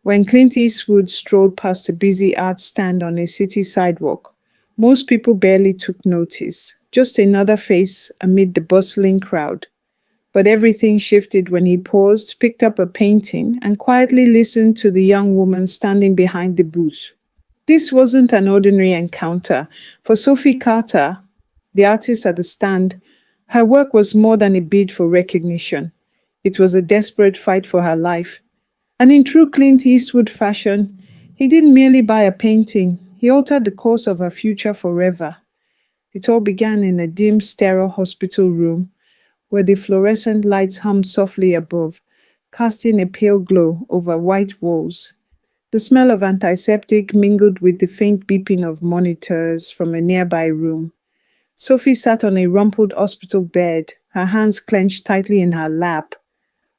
When Clint Eastwood strolled past a busy art stand on a city sidewalk, most people barely took notice, just another face amid the bustling crowd. But everything shifted when he paused, picked up a painting, and quietly listened to the young woman standing behind the booth. This wasn't an ordinary encounter. For Sophie Carter, the artist at the stand, her work was more than a bid for recognition. It was a desperate fight for her life. And in true Clint Eastwood fashion, he didn't merely buy a painting, he altered the course of her future forever. It all began in a dim, sterile hospital room where the fluorescent lights hummed softly above, casting a pale glow over white walls. The smell of antiseptic mingled with the faint beeping of monitors from a nearby room. Sophie sat on a rumpled hospital bed, her hands clenched tightly in her lap.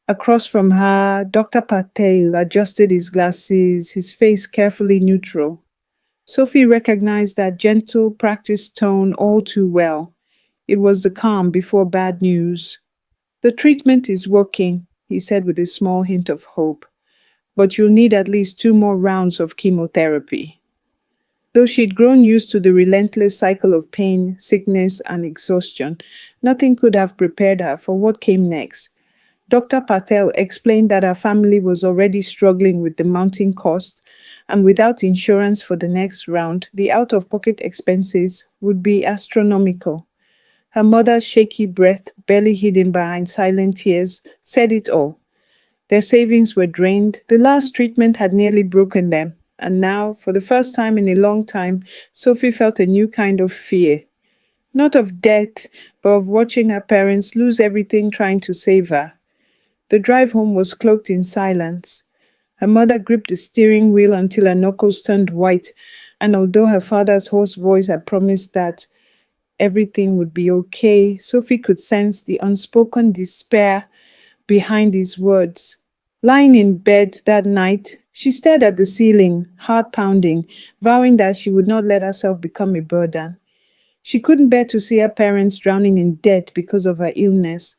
Across from her, Dr. Patel adjusted his glasses, his face carefully neutral. Sophie recognized that gentle, practiced tone all too well. It was the calm before bad news. "The treatment is working," he said with a small hint of hope. "But you'll need at least 2 more rounds of chemotherapy." Though she'd grown used to the relentless cycle of pain, sickness, and exhaustion, nothing could have prepared her for what came next. Dr. Patel explained that her family was already struggling with the mounting costs, and without insurance for the next round, the out-of-pocket expenses would be astronomical. Her mother's shaky breath, barely hidden behind silent tears, said it all. Their savings were drained, the last treatment had nearly broken them, and now, for the first time in a long time, Sophie felt a new kind of fear. Not of death, but of watching her parents lose everything trying to save her. The drive home was cloaked in silence. Her mother gripped the steering wheel until her knuckles turned white, and although her father's hoarse voice had promised that everything would be okay, Sophie could sense the unspoken despair behind his words. Lying in bed that night, she stared at the ceiling, heart pounding, vowing that she would not let herself become a burden. She couldn't bear to see her parents drowning in debt because of her illness.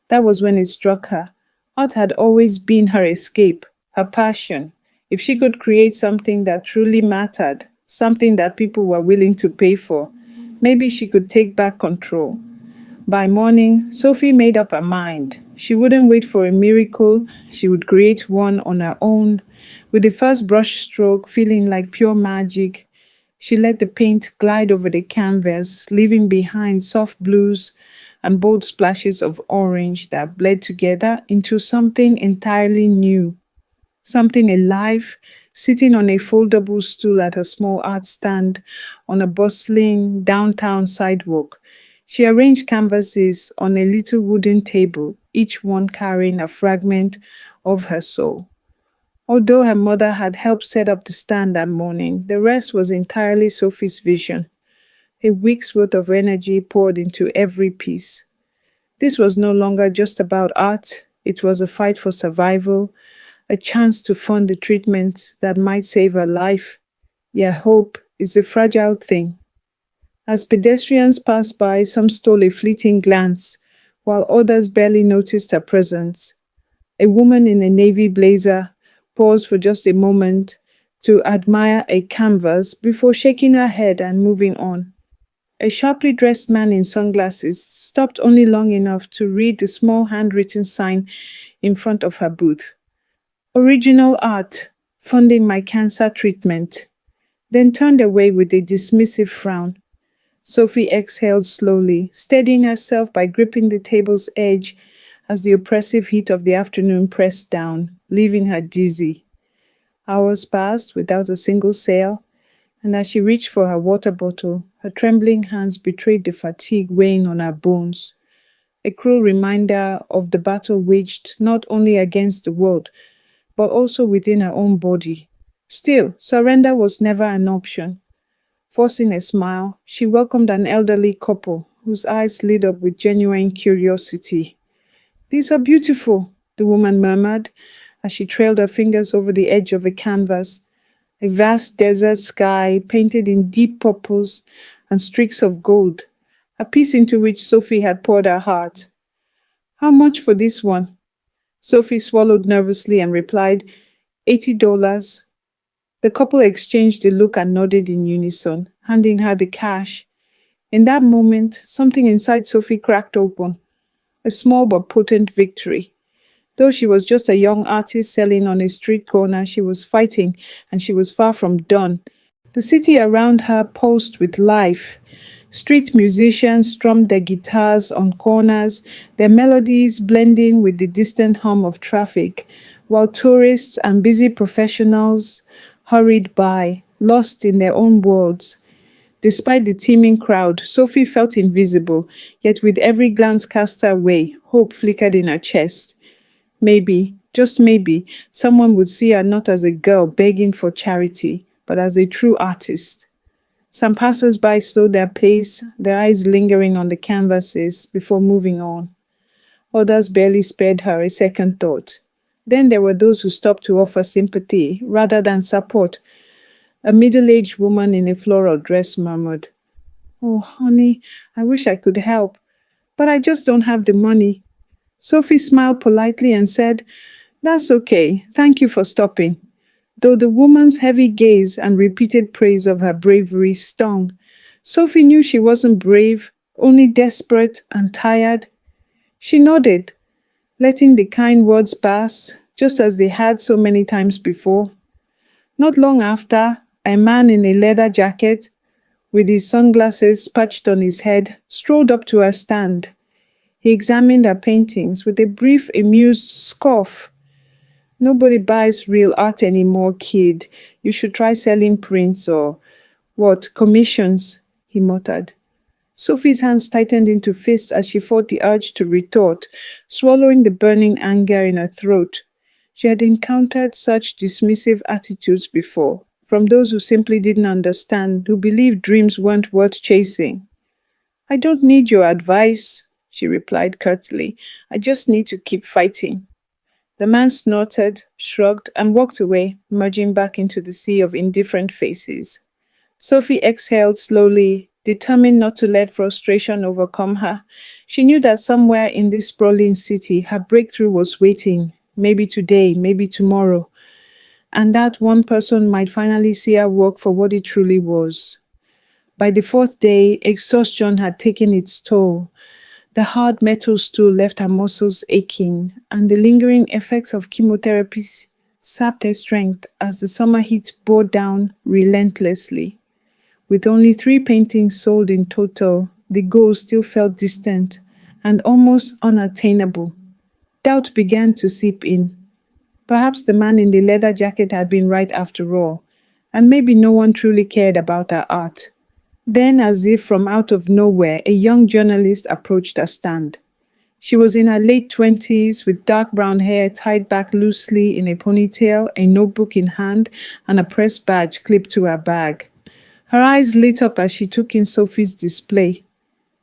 That was when it struck her. Art had always been her escape, her passion. If she could create something that truly mattered, something that people were willing to pay for, maybe she could take back control. By morning, Sophie made up her mind. She wouldn't wait for a miracle. She would create one on her own. With the first brushstroke feeling like pure magic, she let the paint glide over the canvas, leaving behind soft blues and bold splashes of orange that bled together into something entirely new. Something alive, sitting on a foldable stool at a small art stand on a bustling downtown sidewalk. She arranged canvases on a little wooden table, each one carrying a fragment of her soul. Although her mother had helped set up the stand that morning, the rest was entirely Sophie's vision. A week's worth of energy poured into every piece. This was no longer just about art. It was a fight for survival, a chance to fund the treatment that might save her life. Yet hope is a fragile thing. As pedestrians passed by, some stole a fleeting glance, while others barely noticed her presence. A woman in a navy blazer paused for just a moment to admire a canvas before shaking her head and moving on. A sharply dressed man in sunglasses stopped only long enough to read the small handwritten sign in front of her booth. "Original art, funding my cancer treatment," then turned away with a dismissive frown. Sophie exhaled slowly, steadying herself by gripping the table's edge as the oppressive heat of the afternoon pressed down, leaving her dizzy. Hours passed without a single sale, and as she reached for her water bottle, her trembling hands betrayed the fatigue weighing on her bones. A cruel reminder of the battle waged not only against the world, but also within her own body. Still, surrender was never an option. Forcing a smile, she welcomed an elderly couple whose eyes lit up with genuine curiosity. "These are beautiful," the woman murmured as she trailed her fingers over the edge of a canvas. A vast desert sky painted in deep purples and streaks of gold, a piece into which Sophie had poured her heart. "How much for this one?" Sophie swallowed nervously and replied, $80. The couple exchanged a look and nodded in unison, handing her the cash. In that moment, something inside Sophie cracked open, a small but potent victory. Though she was just a young artist selling on a street corner, she was fighting, and she was far from done. The city around her pulsed with life. Street musicians strummed their guitars on corners, their melodies blending with the distant hum of traffic, while tourists and busy professionals hurried by, lost in their own worlds. Despite the teeming crowd, Sophie felt invisible, yet with every glance cast her way, hope flickered in her chest. Maybe, just maybe, someone would see her not as a girl begging for charity, but as a true artist. Some passers-by slowed their pace, their eyes lingering on the canvases before moving on. Others barely spared her a second thought. Then there were those who stopped to offer sympathy rather than support. A middle-aged woman in a floral dress murmured, "Oh, honey, I wish I could help, but I just don't have the money." Sophie smiled politely and said, "That's okay. Thank you for stopping." Though the woman's heavy gaze and repeated praise of her bravery stung, Sophie knew she wasn't brave, only desperate and tired. She nodded, letting the kind words pass, just as they had so many times before. Not long after, a man in a leather jacket, with his sunglasses perched on his head, strolled up to her stand. He examined her paintings with a brief, amused scoff. "Nobody buys real art anymore, kid. You should try selling prints or, commissions," he muttered. Sophie's hands tightened into fists as she fought the urge to retort, swallowing the burning anger in her throat. She had encountered such dismissive attitudes before, from those who simply didn't understand, who believed dreams weren't worth chasing. "I don't need your advice," she replied curtly. "I just need to keep fighting." The man snorted, shrugged, and walked away, merging back into the sea of indifferent faces. Sophie exhaled slowly, determined not to let frustration overcome her. She knew that somewhere in this sprawling city, her breakthrough was waiting, maybe today, maybe tomorrow, and that one person might finally see her work for what it truly was. By the fourth day, exhaustion had taken its toll. The hard metal stool left her muscles aching, and the lingering effects of chemotherapy sapped her strength as the summer heat bore down relentlessly. With only 3 paintings sold in total, the goal still felt distant and almost unattainable. Doubt began to seep in. Perhaps the man in the leather jacket had been right after all, and maybe no one truly cared about her art. Then, as if from out of nowhere, a young journalist approached her stand. She was in her late 20s, with dark brown hair tied back loosely in a ponytail, a notebook in hand, and a press badge clipped to her bag. Her eyes lit up as she took in Sophie's display.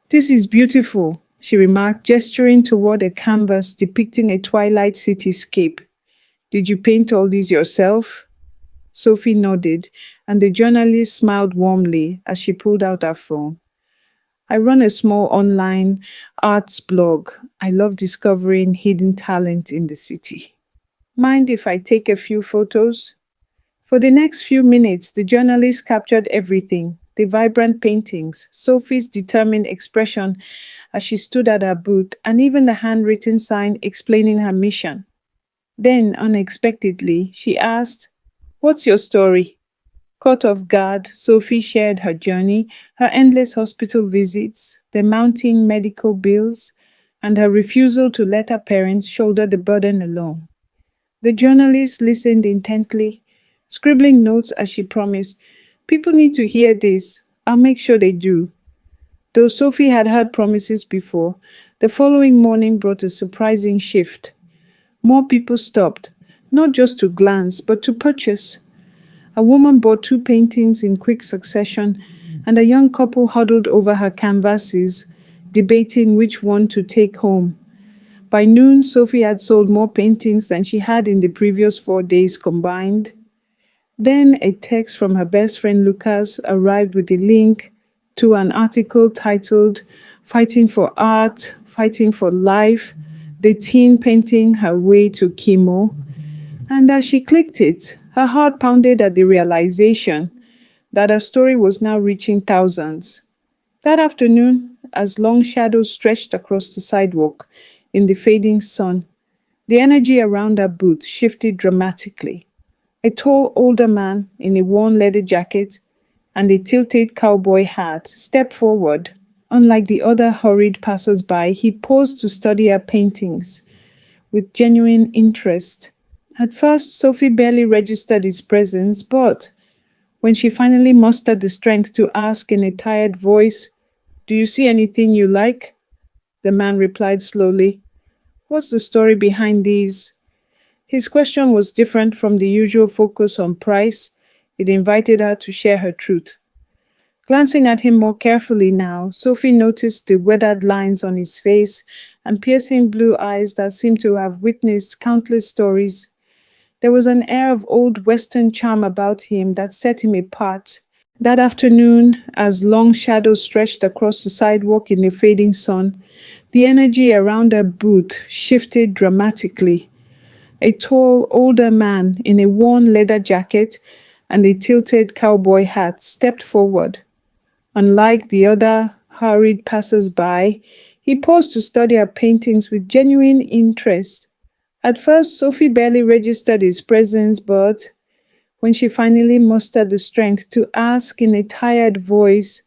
"This is beautiful," she remarked, gesturing toward a canvas depicting a twilight cityscape. "Did you paint all these yourself?" Sophie nodded, and the journalist smiled warmly as she pulled out her phone. "I run a small online arts blog. I love discovering hidden talent in the city. Mind if I take a few photos?" For the next few minutes, the journalist captured everything: the vibrant paintings, Sophie's determined expression as she stood at her booth, and even the handwritten sign explaining her mission. Then, unexpectedly, she asked, "What's your story?" Caught off guard, Sophie shared her journey, her endless hospital visits, the mounting medical bills, and her refusal to let her parents shoulder the burden alone. The journalist listened intently, scribbling notes as she promised, "People need to hear this. I'll make sure they do." Though Sophie had heard promises before, the following morning brought a surprising shift. More people stopped, not just to glance, but to purchase. A woman bought 2 paintings in quick succession, and a young couple huddled over her canvases, debating which one to take home. By noon, Sophie had sold more paintings than she had in the previous 4 days combined. Then a text from her best friend Lucas arrived with a link to an article titled "Fighting for Art, Fighting for Life, the Teen Painting Her Way to Chemo." And as she clicked it, her heart pounded at the realization that her story was now reaching thousands. That afternoon, as long shadows stretched across the sidewalk in the fading sun, the energy around her booth shifted dramatically. A tall, older man in a worn leather jacket and a tilted cowboy hat stepped forward. Unlike the other hurried passers-by, he paused to study her paintings with genuine interest. At first, Sophie barely registered his presence, but when she finally mustered the strength to ask in a tired voice, "Do you see anything you like?" the man replied slowly, "What's the story behind these?" His question was different from the usual focus on price. It invited her to share her truth. Glancing at him more carefully now, Sophie noticed the weathered lines on his face and piercing blue eyes that seemed to have witnessed countless stories. There was an air of old Western charm about him that set him apart. That afternoon, as long shadows stretched across the sidewalk in the fading sun, the energy around her booth shifted dramatically. A tall, older man in a worn leather jacket and a tilted cowboy hat stepped forward. Unlike the other hurried passers-by, he paused to study her paintings with genuine interest. At first, Sophie barely registered his presence, but when she finally mustered the strength to ask in a tired voice,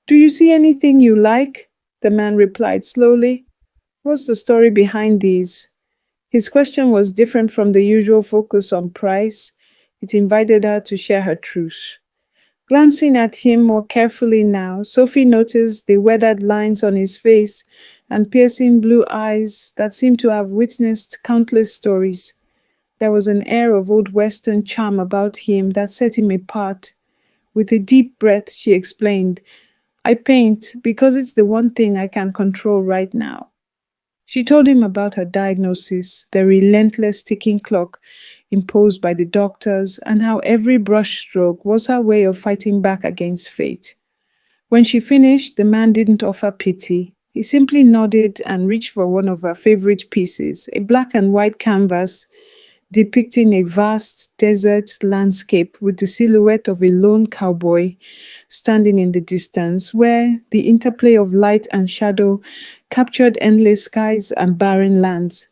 "Do you see anything you like?" the man replied slowly, "What's the story behind these?" His question was different from the usual focus on price. It invited her to share her truth. Glancing at him more carefully now, Sophie noticed the weathered lines on his face and piercing blue eyes that seemed to have witnessed countless stories. There was an air of old Western charm about him that set him apart. With a deep breath, she explained, "I paint because it's the one thing I can control right now." She told him about her diagnosis, the relentless ticking clock imposed by the doctors, and how every brushstroke was her way of fighting back against fate. When she finished, the man didn't offer pity. He simply nodded and reached for one of her favorite pieces, a black and white canvas depicting a vast desert landscape with the silhouette of a lone cowboy standing in the distance, where the interplay of light and shadow captured endless skies and barren lands.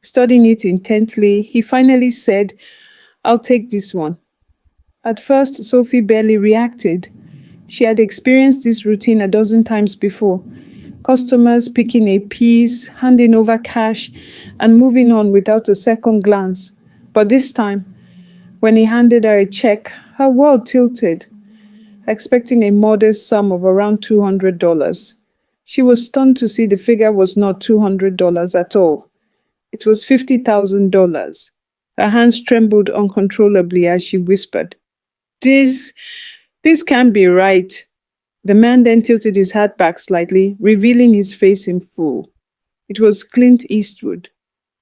Studying it intently, he finally said, "I'll take this one." At first, Sophie barely reacted. She had experienced this routine a dozen times before. Customers picking a piece, handing over cash, and moving on without a second glance. But this time, when he handed her a check, her world tilted, expecting a modest sum of around $200. She was stunned to see the figure was not $200 at all. It was $50,000. Her hands trembled uncontrollably as she whispered, This, this can't be right." The man then tilted his hat back slightly, revealing his face in full. It was Clint Eastwood,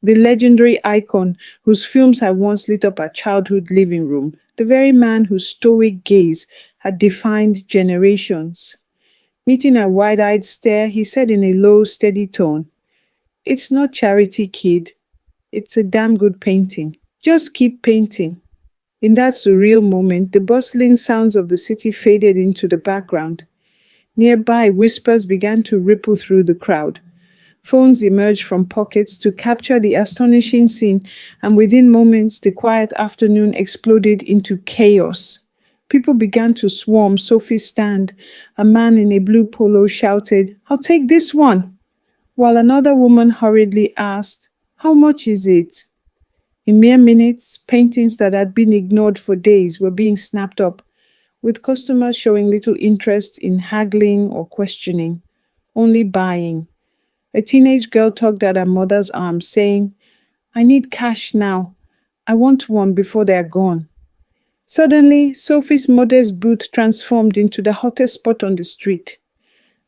the legendary icon whose films had once lit up our childhood living room, the very man whose stoic gaze had defined generations. Meeting her wide-eyed stare, he said in a low, steady tone, "It's not charity, kid. It's a damn good painting. Just keep painting." In that surreal moment, the bustling sounds of the city faded into the background. Nearby, whispers began to ripple through the crowd. Phones emerged from pockets to capture the astonishing scene, and within moments, the quiet afternoon exploded into chaos. People began to swarm Sophie's stand. A man in a blue polo shouted, "I'll take this one," while another woman hurriedly asked, "How much is it?" In mere minutes, paintings that had been ignored for days were being snapped up, with customers showing little interest in haggling or questioning, only buying. A teenage girl tugged at her mother's arm, saying, "I need cash now. I want one before they're gone." Suddenly, Sophie's modest booth transformed into the hottest spot on the street.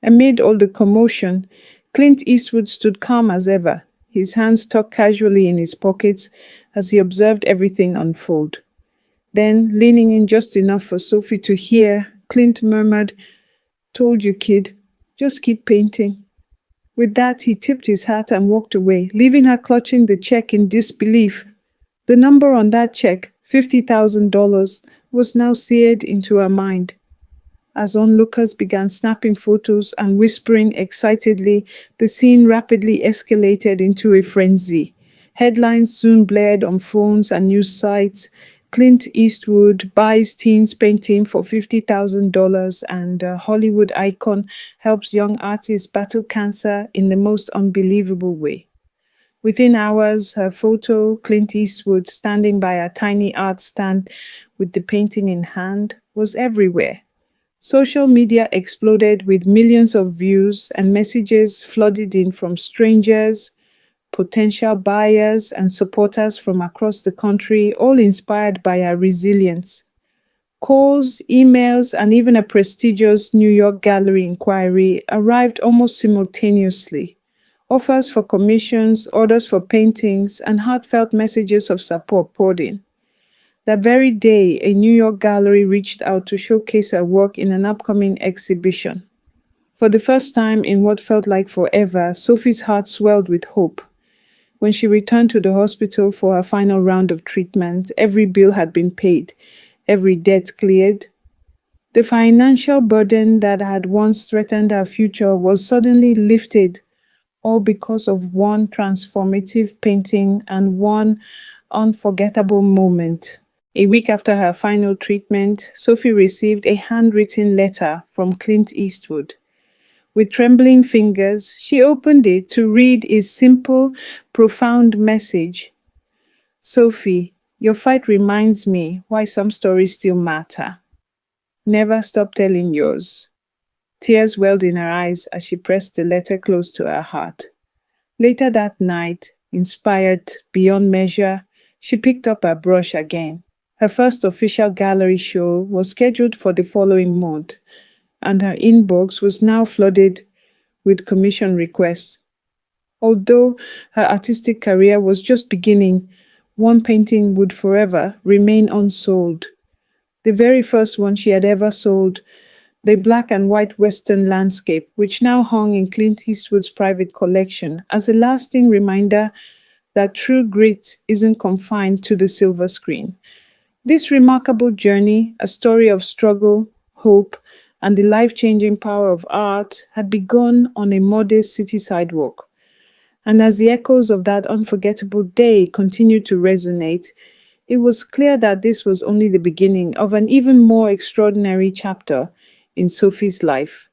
Amid all the commotion, Clint Eastwood stood calm as ever, his hands tucked casually in his pockets as he observed everything unfold. Then, leaning in just enough for Sophie to hear, Clint murmured, "Told you, kid. Just keep painting." With that, he tipped his hat and walked away, leaving her clutching the check in disbelief. The number on that check, $50,000, was now seared into her mind. As onlookers began snapping photos and whispering excitedly, the scene rapidly escalated into a frenzy. Headlines soon blared on phones and news sites. Clint Eastwood buys teens painting for $50,000, and a Hollywood icon helps young artists battle cancer in the most unbelievable way. Within hours, her photo, Clint Eastwood standing by a tiny art stand with the painting in hand, was everywhere. Social media exploded with millions of views, and messages flooded in from strangers, potential buyers, and supporters from across the country, all inspired by her resilience. Calls, emails, and even a prestigious New York gallery inquiry arrived almost simultaneously. Offers for commissions, orders for paintings, and heartfelt messages of support poured in. That very day, a New York gallery reached out to showcase her work in an upcoming exhibition. For the first time in what felt like forever, Sophie's heart swelled with hope. When she returned to the hospital for her final round of treatment, every bill had been paid, every debt cleared. The financial burden that had once threatened her future was suddenly lifted, all because of one transformative painting and one unforgettable moment. A week after her final treatment, Sophie received a handwritten letter from Clint Eastwood. With trembling fingers, she opened it to read his simple, profound message. Sophie, your fight reminds me why some stories still matter. Never stop telling yours. Tears welled in her eyes as she pressed the letter close to her heart. Later that night, inspired beyond measure, she picked up her brush again. Her first official gallery show was scheduled for the following month, and her inbox was now flooded with commission requests. Although her artistic career was just beginning, one painting would forever remain unsold. The very first one she had ever sold, the black and white Western landscape, which now hung in Clint Eastwood's private collection as a lasting reminder that true grit isn't confined to the silver screen. This remarkable journey, a story of struggle, hope, and the life-changing power of art, had begun on a modest city sidewalk. And as the echoes of that unforgettable day continued to resonate, it was clear that this was only the beginning of an even more extraordinary chapter in Sophie's life.